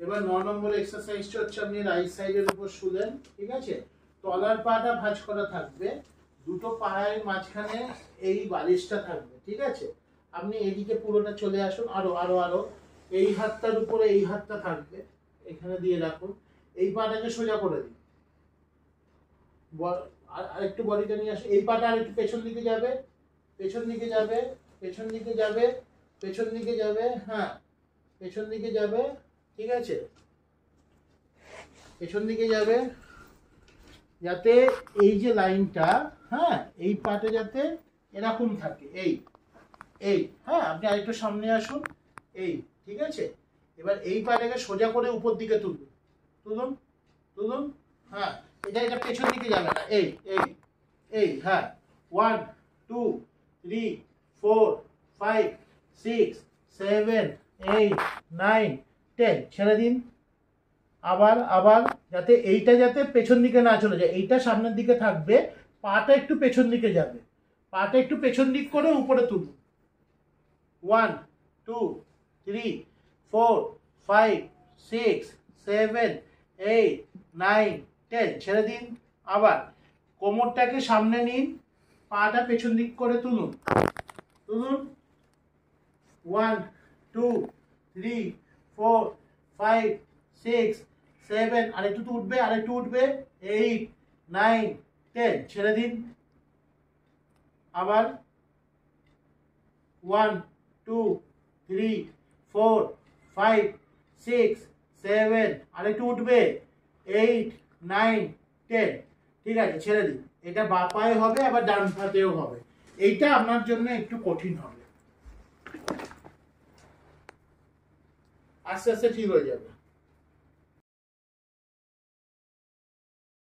এবার 9 নম্বর এক্সারসাইজটা হচ্ছে আপনি রাইট সাইডের উপর শুলেন, ঠিক আছে? তলার পাটা ভাঁজ করা থাকবে, দুটো পায়ের মাঝখানে এই বালিশটা থাকবে, ঠিক আছে? আপনি এদিকে পুরোটা চলে আসুন, আরো আরো আরো এই হাতটার উপরে এই হাতটা থাকবে, এখানে দিয়ে রাখুন, এই পাটাকে সোজা করে দিন, আরেকটু বডিটা নিয়ে আসুন, এই পাটা আরেকটু পেছন দিকে যাবে, পেছন দিকে যাবে, পেছন দিকে যাবে, পেছন দিকে যাবে, হ্যাঁ পেছন দিকে যাবে, ঠিক আছে? পেছন দিকে যাবে, যাতে এই যে লাইনটা, হ্যাঁ এই পাটে যাতে এরকম থাকে, এই এই হ্যাঁ আপনি আরেকটু সামনে আসুন, এই ঠিক আছে? এবার এই পাটাকে সোজা করে উপর দিকে তুলুন, তুলুন তুলুন, হ্যাঁ এটা পেছন দিকে যাবে না, এই এই এই হ্যাঁ 1 2 3 4 5 6 7 8 9 10 ছেড়ে দিন। আবার আবার যাতে এইটা যাতে পেছন দিকে না চলে যায়, এইটা সামনের দিকে থাকবে, পাটা একটু পেছন দিকে যাবে, পাটা একটু পেছন দিক করে উপরে তুলুন। 1 2 3 4 5 6 7 8 9 10 ছেড়ে দিন। আবার কোমরটাকে সামনে নিন, পাটা পেছন দিক করে তুলুন, তুলুন। 1 2 3 4 5 6 7 আরেকটু তো উঠবে, আরেকটু উঠবে, 8 9 10 ছেড়ে দিন। আবার 1 2 3 4 5 6 7 আরেকটু উঠবে, 8 9 10 ঠিক আছে ছেড়ে দিন। এটা বাঁ পায়ে হবে, আবার ডান পাতেও হবে, এইটা আপনার জন্য একটু কঠিন হবে, আস্তে আস্তে ঠিক হয়ে যাবে।